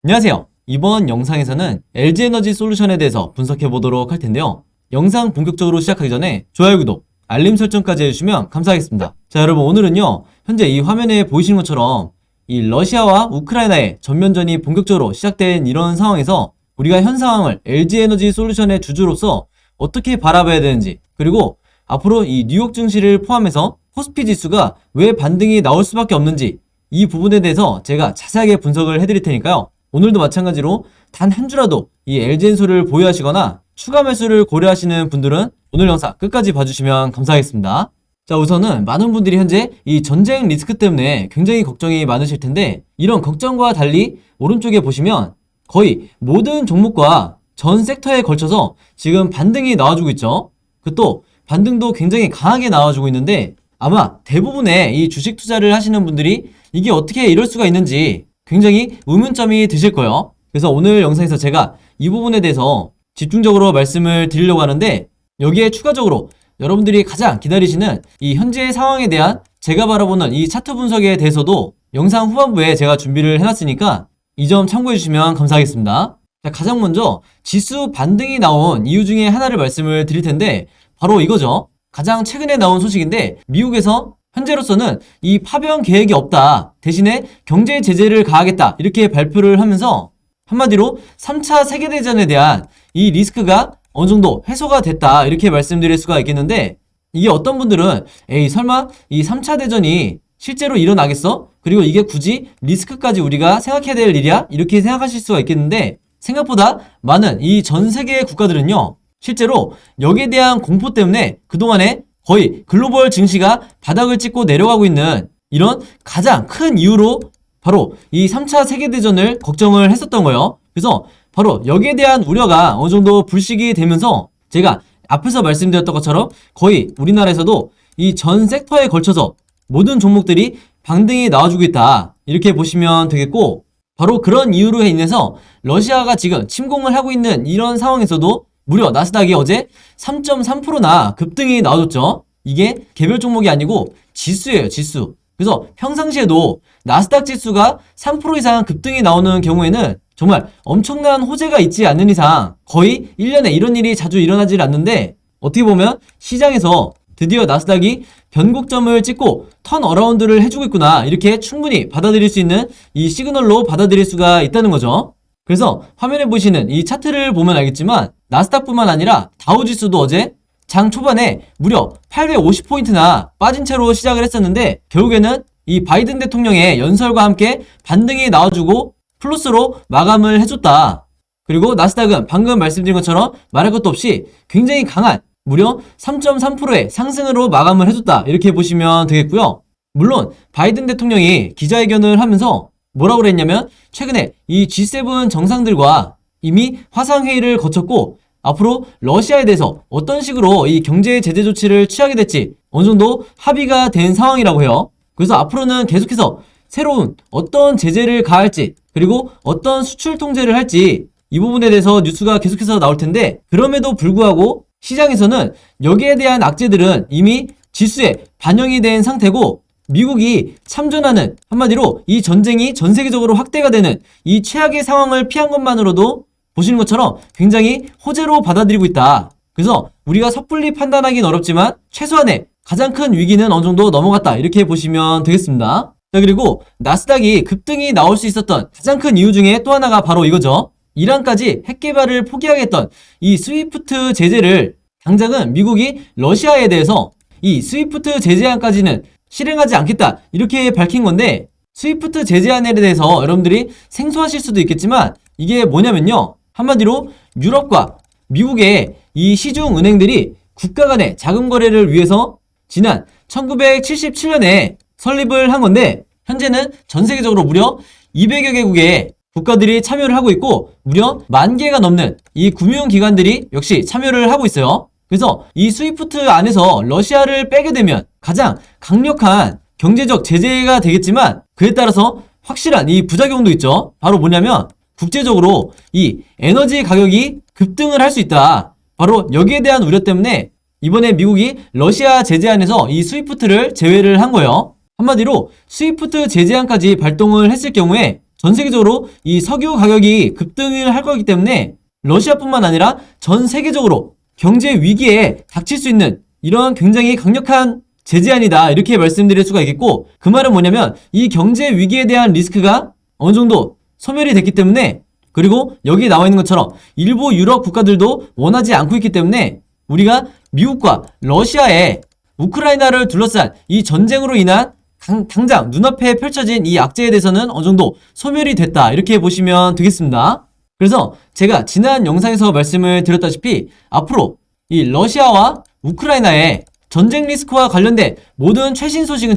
안녕하세요. 이번 영상에서는 LG에너지 솔루션에 대해서 분석해 보도록 할 텐데요. 영상 본격적으로 시작하기 전에 좋아요, 구독, 알림 설정까지 해주시면 감사하겠습니다. 자, 여러분, 오늘은요, 현재 이 화면에 보이시는 것처럼 이 러시아와 우크라이나의 전면전이 본격적으로 시작된 이런 상황에서 우리가 현 상황을 LG에너지 솔루션의 주주로서 어떻게 바라봐야 되는지, 그리고 앞으로 이 뉴욕 증시를 포함해서 코스피 지수가 왜 반등이 나올 수밖에 없는지, 이 부분에 대해서 제가 자세하게 분석을 해드릴 테니까요. 오늘도 마찬가지로 단 한 주라도 이 LG엔솔을 보유하시거나 추가 매수를 고려하시는 분들은 오늘 영상 끝까지 봐주시면 감사하겠습니다. 자, 우선은 많은 분들이 현재 이 전쟁 리스크 때문에 굉장히 걱정이 많으실 텐데, 이런 걱정과 달리 오른쪽에 보시면 거의 모든 종목과 전 섹터에 걸쳐서 지금 반등이 나와주고 있죠. 그 또 반등도 굉장히 강하게 나와주고 있는데, 아마 대부분의 이 주식 투자를 하시는 분들이 이게 어떻게 이럴 수가 있는지 굉장히 의문점이 드실 거예요. 그래서 오늘 영상에서 제가 이 부분에 대해서 집중적으로 말씀을 드리려고 하는데, 여기에 추가적으로 여러분들이 가장 기다리시는 이 현재 상황에 대한 제가 바라보는 이 차트 분석에 대해서도 영상 후반부에 제가 준비를 해놨으니까 이 점 참고해 주시면 감사하겠습니다. 자, 가장 먼저 지수 반등이 나온 이유 중에 하나를 말씀을 드릴 텐데, 바로 이거죠. 가장 최근에 나온 소식인데, 미국에서 현재로서는 이 파병 계획이 없다, 대신에 경제 제재를 가하겠다, 이렇게 발표를 하면서 한마디로 3차 세계대전에 대한 이 리스크가 어느 정도 해소가 됐다, 이렇게 말씀드릴 수가 있겠는데, 이게 어떤 분들은 에이 설마 이 3차 대전이 실제로 일어나겠어? 그리고 이게 굳이 리스크까지 우리가 생각해야 될 일이야? 이렇게 생각하실 수가 있겠는데, 생각보다 많은 이 전 세계의 국가들은요, 실제로 여기에 대한 공포 때문에 그동안에 거의 글로벌 증시가 바닥을 찍고 내려가고 있는 이런 가장 큰 이유로 바로 이 3차 세계대전을 걱정을 했었던 거예요. 그래서 바로 여기에 대한 우려가 어느 정도 불식이 되면서, 제가 앞에서 말씀드렸던 것처럼 거의 우리나라에서도 이 전 섹터에 걸쳐서 모든 종목들이 반등이 나와주고 있다, 이렇게 보시면 되겠고, 바로 그런 이유로 인해서 러시아가 지금 침공을 하고 있는 이런 상황에서도 무려 나스닥이 어제 3.3%나 급등이 나와줬죠. 이게 개별 종목이 아니고 지수예요, 지수. 그래서 평상시에도 나스닥 지수가 3% 이상 급등이 나오는 경우에는 정말 엄청난 호재가 있지 않는 이상 거의 1년에 이런 일이 자주 일어나질 않는데, 어떻게 보면 시장에서 드디어 나스닥이 변곡점을 찍고 턴어라운드를 해주고 있구나, 이렇게 충분히 받아들일 수 있는 이 시그널로 받아들일 수가 있다는 거죠. 그래서 화면에 보시는 이 차트를 보면 알겠지만, 나스닥뿐만 아니라 다우지수도 어제 장 초반에 무려 850포인트나 빠진 채로 시작을 했었는데, 결국에는 이 바이든 대통령의 연설과 함께 반등이 나와주고 플러스로 마감을 해줬다. 그리고 나스닥은 방금 말씀드린 것처럼 말할 것도 없이 굉장히 강한 무려 3.3%의 상승으로 마감을 해줬다, 이렇게 보시면 되겠고요. 물론 바이든 대통령이 기자회견을 하면서 뭐라고 그랬냐면, 최근에 이 G7 정상들과 이미 화상회의를 거쳤고, 앞으로 러시아에 대해서 어떤 식으로 이 경제 제재 조치를 취하게 될지 어느 정도 합의가 된 상황이라고 해요. 그래서 앞으로는 계속해서 새로운 어떤 제재를 가할지, 그리고 어떤 수출 통제를 할지, 이 부분에 대해서 뉴스가 계속해서 나올 텐데, 그럼에도 불구하고 시장에서는 여기에 대한 악재들은 이미 지수에 반영이 된 상태고, 미국이 참전하는, 한마디로 이 전쟁이 전 세계적으로 확대가 되는 이 최악의 상황을 피한 것만으로도 보시는 것처럼 굉장히 호재로 받아들이고 있다. 그래서 우리가 섣불리 판단하기는 어렵지만 최소한의 가장 큰 위기는 어느 정도 넘어갔다, 이렇게 보시면 되겠습니다. 자, 그리고 나스닥이 급등이 나올 수 있었던 가장 큰 이유 중에 또 하나가 바로 이거죠. 이란까지 핵 개발을 포기하겠던 이 스위프트 제재를 당장은 미국이 러시아에 대해서 이 스위프트 제재안까지는 실행하지 않겠다, 이렇게 밝힌 건데, 스위프트 제재안에 대해서 여러분들이 생소하실 수도 있겠지만 이게 뭐냐면요, 한마디로 유럽과 미국의 이 시중 은행들이 국가 간의 자금 거래를 위해서 지난 1977년에 설립을 한 건데, 현재는 전 세계적으로 무려 200여 개국의 국가들이 참여를 하고 있고, 무려 10,000개가 넘는 이 금융기관들이 역시 참여를 하고 있어요. 그래서 이 스위프트 안에서 러시아를 빼게 되면 가장 강력한 경제적 제재가 되겠지만, 그에 따라서 확실한 이 부작용도 있죠. 바로 뭐냐면, 국제적으로 이 에너지 가격이 급등을 할 수 있다. 바로 여기에 대한 우려 때문에 이번에 미국이 러시아 제재안에서 이 스위프트를 제외를 한 거예요. 한마디로 스위프트 제재안까지 발동을 했을 경우에 전 세계적으로 이 석유 가격이 급등을 할 거기 때문에 러시아뿐만 아니라 전 세계적으로 경제 위기에 닥칠 수 있는 이런 굉장히 강력한 제재안이다 이렇게 말씀드릴 수가 있겠고, 그 말은 뭐냐면 이 경제 위기에 대한 리스크가 어느 정도 소멸이 됐기 때문에, 그리고 여기에 나와 있는 것처럼 일부 유럽 국가들도 원하지 않고 있기 때문에 우리가 미국과 러시아의 우크라이나를 둘러싼 이 전쟁으로 인한 당장 눈앞에 펼쳐진 이 악재에 대해서는 어느 정도 소멸이 됐다 이렇게 보시면 되겠습니다. 그래서 제가 지난 영상에서 말씀을 드렸다시피 앞으로 이 러시아와 우크라이나의 전쟁 리스크와 관련된 모든 최신 소식은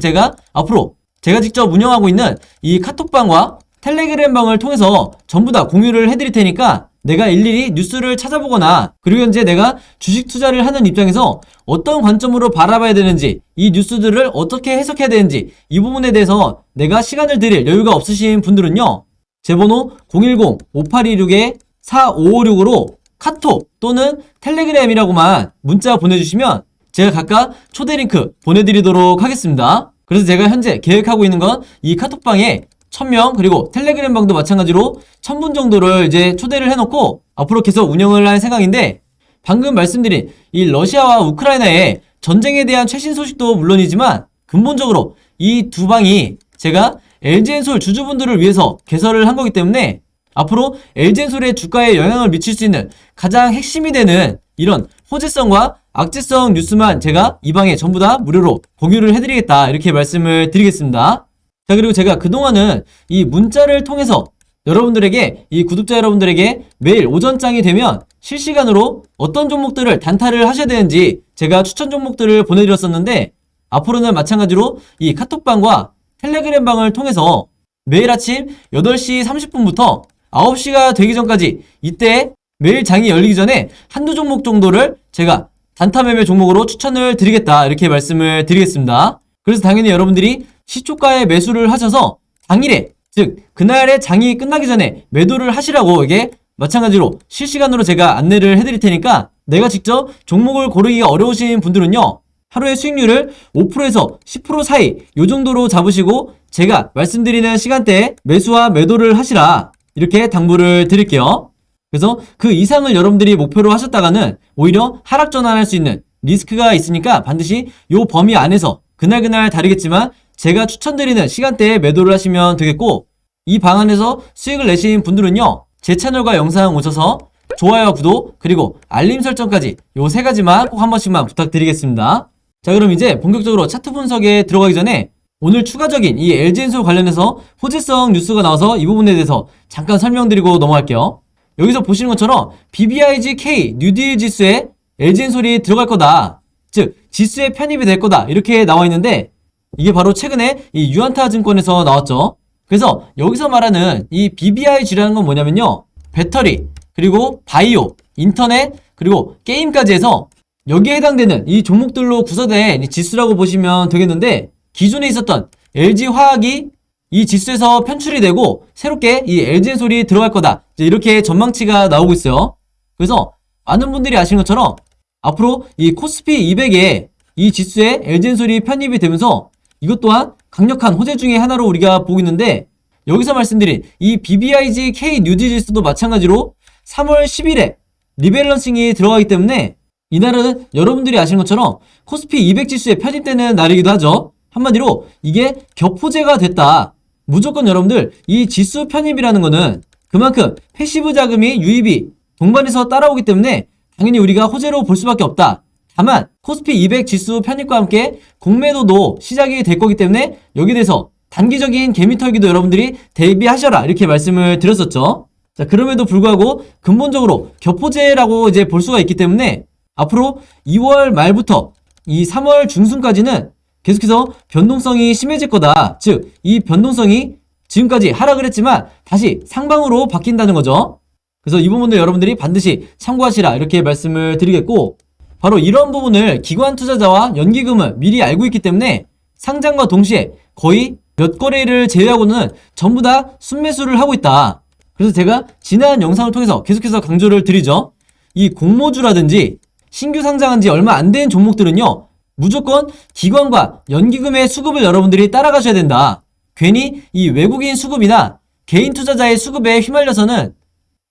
앞으로 제가 직접 운영하고 있는 이 카톡방과 텔레그램방을 통해서 전부 다 공유를 해드릴 테니까 내가 일일이 뉴스를 찾아보거나, 그리고 현재 내가 주식 투자를 하는 입장에서 어떤 관점으로 바라봐야 되는지, 이 뉴스들을 어떻게 해석해야 되는지 이 부분에 대해서 내가 시간을 드릴 여유가 없으신 분들은요, 제 번호 010-5826-4556으로 카톡 또는 텔레그램이라고만 문자 보내주시면 제가 각각 초대 링크 보내드리도록 하겠습니다. 그래서 제가 현재 계획하고 있는 건 이 카톡방에 1000명, 그리고 텔레그램 방도 마찬가지로 1000분 정도를 이제 초대를 해놓고 앞으로 계속 운영을 할 생각인데, 방금 말씀드린 이 러시아와 우크라이나의 전쟁에 대한 최신 소식도 물론이지만 근본적으로 이 두 방이 제가 LG엔솔 주주분들을 위해서 개설을 한 거기 때문에 앞으로 LG엔솔의 주가에 영향을 미칠 수 있는 가장 핵심이 되는 이런 호재성과 악재성 뉴스만 제가 이 방에 전부 다 무료로 공유를 해드리겠다 이렇게 말씀을 드리겠습니다. 자, 그리고 제가 그동안은 이 문자를 통해서 여러분들에게, 이 구독자 여러분들에게 매일 오전장이 되면 실시간으로 어떤 종목들을 단타를 하셔야 되는지 제가 추천 종목들을 보내드렸었는데, 앞으로는 마찬가지로 이 카톡방과 텔레그램방을 통해서 매일 아침 8시 30분부터 9시가 되기 전까지, 이때 매일 장이 열리기 전에 한두 종목 정도를 제가 단타 매매 종목으로 추천을 드리겠다 이렇게 말씀을 드리겠습니다. 그래서 당연히 여러분들이 시초가에 매수를 하셔서 당일에, 즉 그날의 장이 끝나기 전에 매도를 하시라고 이게 마찬가지로 실시간으로 제가 안내를 해드릴 테니까, 내가 직접 종목을 고르기가 어려우신 분들은요, 하루의 수익률을 5%에서 10% 사이 요 정도로 잡으시고 제가 말씀드리는 시간대에 매수와 매도를 하시라 이렇게 당부를 드릴게요. 그래서 그 이상을 여러분들이 목표로 하셨다가는 오히려 하락 전환할 수 있는 리스크가 있으니까 반드시 요 범위 안에서 그날 다르겠지만 제가 추천드리는 시간대에 매도를 하시면 되겠고, 이 방 안에서 수익을 내신 분들은요, 제 채널과 영상 오셔서 좋아요와 구독 그리고 알림 설정까지 요 세 가지만 꼭 한 번씩만 부탁드리겠습니다. 자, 그럼 이제 본격적으로 차트 분석에 들어가기 전에 오늘 추가적인 이 LG엔솔 관련해서 호재성 뉴스가 나와서 이 부분에 대해서 잠깐 설명드리고 넘어갈게요. 여기서 보시는 것처럼 BBIGK 뉴딜 지수에 LG엔솔이 들어갈 거다, 즉 지수에 편입이 될 거다 이렇게 나와 있는데, 이게 바로 최근에 이 유안타 증권에서 나왔죠. 그래서 여기서 말하는 이 BBIG라는 건 뭐냐면요, 배터리, 그리고 바이오, 인터넷, 그리고 게임까지 해서 여기에 해당되는 이 종목들로 구성된 이 지수라고 보시면 되겠는데, 기존에 있었던 LG화학이 이 지수에서 편출이 되고 새롭게 이 LG엔솔이 들어갈 거다, 이렇게 전망치가 나오고 있어요. 그래서 많은 분들이 아시는 것처럼 앞으로 이 코스피 200에 이 지수에 LG엔솔이 편입이 되면서 이것 또한 강력한 호재 중에 하나로 우리가 보고 있는데, 여기서 말씀드린 이 BBIGK 뉴딜 지수도 마찬가지로 3월 10일에 리밸런싱이 들어가기 때문에 이날은 여러분들이 아시는 것처럼 코스피 200 지수에 편입되는 날이기도 하죠. 한마디로 이게 격호재가 됐다. 무조건 여러분들 이 지수 편입이라는 거는 그만큼 패시브 자금이 유입이 동반해서 따라오기 때문에 당연히 우리가 호재로 볼 수밖에 없다. 다만 코스피 200 지수 편입과 함께 공매도도 시작이 될 거기 때문에 여기에 대해서 단기적인 개미털기도 여러분들이 대비하셔라 이렇게 말씀을 드렸었죠. 자, 그럼에도 불구하고 근본적으로 격호재라고 이제 볼 수가 있기 때문에 앞으로 2월 말부터 이 3월 중순까지는 계속해서 변동성이 심해질 거다. 즉 이 변동성이 지금까지 하락을 했지만 다시 상방으로 바뀐다는 거죠. 그래서 이 부분을 여러분들이 반드시 참고하시라 이렇게 말씀을 드리겠고, 바로 이런 부분을 기관 투자자와 연기금은 미리 알고 있기 때문에 상장과 동시에 거의 몇 거래를 제외하고는 전부 다 순매수를 하고 있다. 그래서 제가 지난 영상을 통해서 계속해서 강조를 드리죠. 이 공모주라든지 신규 상장한 지 얼마 안 된 종목들은요, 무조건 기관과 연기금의 수급을 여러분들이 따라가셔야 된다. 괜히 이 외국인 수급이나 개인 투자자의 수급에 휘말려서는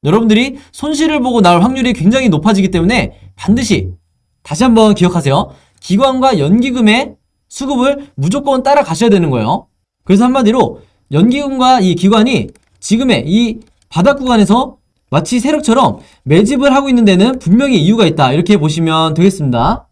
여러분들이 손실을 보고 나올 확률이 굉장히 높아지기 때문에 반드시 다시 한번 기억하세요. 기관과 연기금의 수급을 무조건 따라가셔야 되는 거예요. 그래서 한마디로 연기금과 이 기관이 지금의 이 바닥 구간에서 마치 세력처럼 매집을 하고 있는 데는 분명히 이유가 있다, 이렇게 보시면 되겠습니다.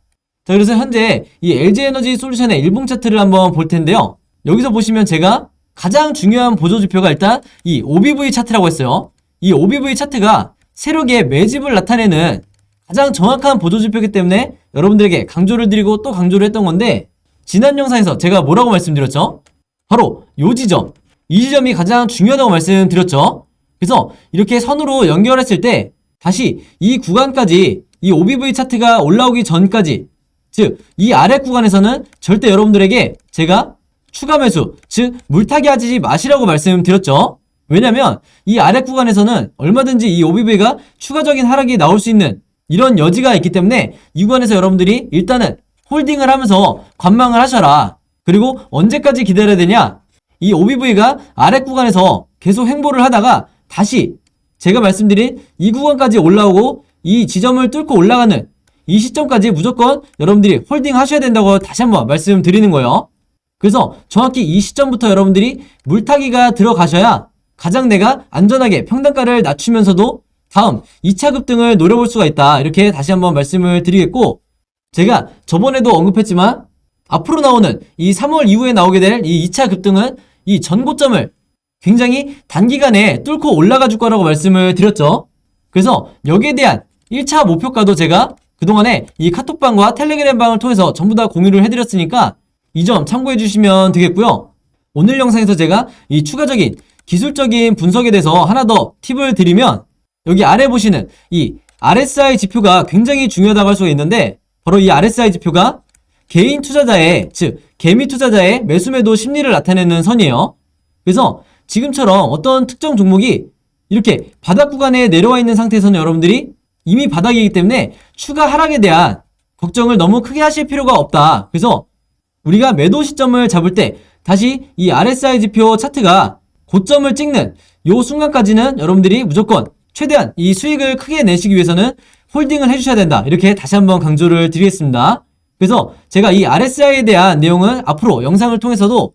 자, 그래서 현재 이 LG에너지 솔루션의 일봉 차트를 한번 볼 텐데요. 여기서 보시면 제가 가장 중요한 보조지표가 일단 이 OBV 차트라고 했어요. 이 OBV 차트가 세력의 매집을 나타내는 가장 정확한 보조지표이기 때문에 여러분들에게 강조를 드리고 또 강조를 했던 건데, 지난 영상에서 제가 뭐라고 말씀드렸죠? 바로 이 지점이 가장 중요하다고 말씀드렸죠. 그래서 이렇게 선으로 연결했을 때 다시 이 구간까지, 이 OBV 차트가 올라오기 전까지, 즉 이 아래 구간에서는 절대 여러분들에게 제가 추가 매수, 즉 물타기 하지 마시라고 말씀드렸죠. 왜냐면 이 아래 구간에서는 얼마든지 이 OBV가 추가적인 하락이 나올 수 있는 이런 여지가 있기 때문에 이 구간에서 여러분들이 일단은 홀딩을 하면서 관망을 하셔라. 그리고 언제까지 기다려야 되냐? 이 OBV가 아래 구간에서 계속 횡보를 하다가 다시 제가 말씀드린 이 구간까지 올라오고 이 지점을 뚫고 올라가는 이 시점까지 무조건 여러분들이 홀딩 하셔야 된다고 다시 한번 말씀드리는 거예요. 그래서 정확히 이 시점부터 여러분들이 물타기가 들어가셔야 가장 내가 안전하게 평단가를 낮추면서도 다음 2차 급등을 노려볼 수가 있다, 이렇게 다시 한번 말씀을 드리겠고, 제가 저번에도 언급했지만 앞으로 나오는 이 3월 이후에 나오게 될 이 2차 급등은 이 전고점을 굉장히 단기간에 뚫고 올라가 줄 거라고 말씀을 드렸죠. 그래서 여기에 대한 1차 목표가도 제가 그동안에 이 카톡방과 텔레그램방을 통해서 전부 다 공유를 해드렸으니까 이 점 참고해 주시면 되겠고요. 오늘 영상에서 제가 이 추가적인 기술적인 분석에 대해서 하나 더 팁을 드리면, 여기 아래 보시는 이 RSI 지표가 굉장히 중요하다고 할 수가 있는데, 바로 이 RSI 지표가 개인 투자자의, 즉 개미 투자자의 매수매도 심리를 나타내는 선이에요. 그래서 지금처럼 어떤 특정 종목이 이렇게 바닥 구간에 내려와 있는 상태에서는 여러분들이 이미 바닥이기 때문에 추가 하락에 대한 걱정을 너무 크게 하실 필요가 없다. 그래서 우리가 매도 시점을 잡을 때 다시 이 RSI 지표 차트가 고점을 찍는 요 순간까지는 여러분들이 무조건 최대한 이 수익을 크게 내시기 위해서는 홀딩을 해주셔야 된다, 이렇게 다시 한번 강조를 드리겠습니다. 그래서 제가 이 RSI에 대한 내용은 앞으로 영상을 통해서도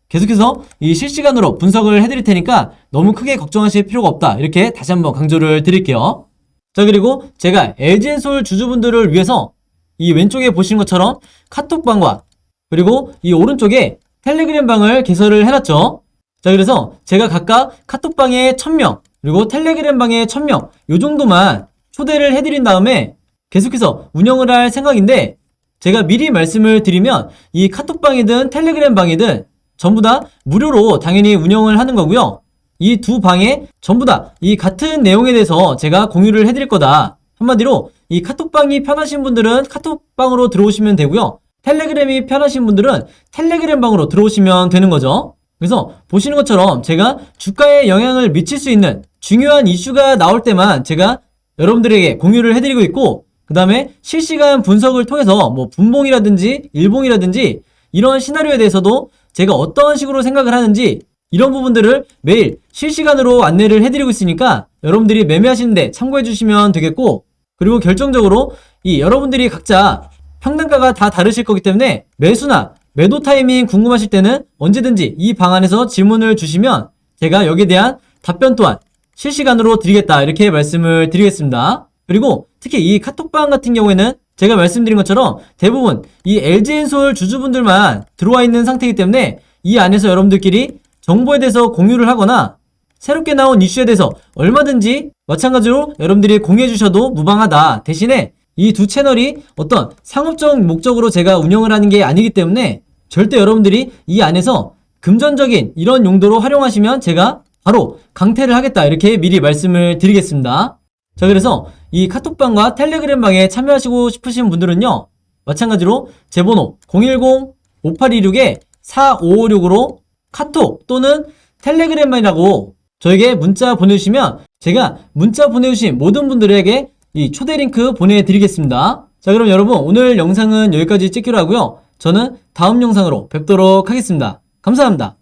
계속해서 이 실시간으로 분석을 해드릴 테니까 너무 크게 걱정하실 필요가 없다, 이렇게 다시 한번 강조를 드릴게요. 자, 그리고 제가 LG엔솔 주주분들을 위해서 이 왼쪽에 보시는 것처럼 카톡방과 그리고 이 오른쪽에 텔레그램방을 개설을 해놨죠. 자, 그래서 제가 각각 카톡방에 1000명 그리고 텔레그램방에 1000명 요 정도만 초대를 해드린 다음에 계속해서 운영을 할 생각인데, 제가 미리 말씀을 드리면 이 카톡방이든 텔레그램방이든 전부 다 무료로 당연히 운영을 하는 거고요. 이 두 방에 전부 다 이 같은 내용에 대해서 제가 공유를 해드릴 거다. 한마디로 이 카톡방이 편하신 분들은 카톡방으로 들어오시면 되고요. 텔레그램이 편하신 분들은 텔레그램방으로 들어오시면 되는 거죠. 그래서 보시는 것처럼 제가 주가에 영향을 미칠 수 있는 중요한 이슈가 나올 때만 제가 여러분들에게 공유를 해드리고 있고, 그 다음에 실시간 분석을 통해서 뭐 분봉이라든지 일봉이라든지 이런 시나리오에 대해서도 제가 어떤 식으로 생각을 하는지 이런 부분들을 매일 실시간으로 안내를 해드리고 있으니까 여러분들이 매매하시는데 참고해 주시면 되겠고, 그리고 결정적으로 이 여러분들이 각자 평단가가 다 다르실 거기 때문에 매수나 매도 타이밍 궁금하실 때는 언제든지 이 방 안에서 질문을 주시면 제가 여기에 대한 답변 또한 실시간으로 드리겠다, 이렇게 말씀을 드리겠습니다. 그리고 특히 이 카톡방 같은 경우에는 제가 말씀드린 것처럼 대부분 이 LG엔솔 주주분들만 들어와 있는 상태이기 때문에 이 안에서 여러분들끼리 정보에 대해서 공유를 하거나 새롭게 나온 이슈에 대해서 얼마든지 마찬가지로 여러분들이 공유해 주셔도 무방하다. 대신에 이 두 채널이 어떤 상업적 목적으로 제가 운영을 하는 게 아니기 때문에 절대 여러분들이 이 안에서 금전적인 이런 용도로 활용하시면 제가 바로 강퇴를 하겠다, 이렇게 미리 말씀을 드리겠습니다. 자, 그래서 이 카톡방과 텔레그램방에 참여하시고 싶으신 분들은요, 마찬가지로 제 번호 010-5826-4556으로 카톡 또는 텔레그램이라고 저에게 문자 보내주시면 제가 문자 보내주신 모든 분들에게 이 초대 링크 보내드리겠습니다. 자, 그럼 여러분 오늘 영상은 여기까지 찍기로 하고요. 저는 다음 영상으로 뵙도록 하겠습니다. 감사합니다.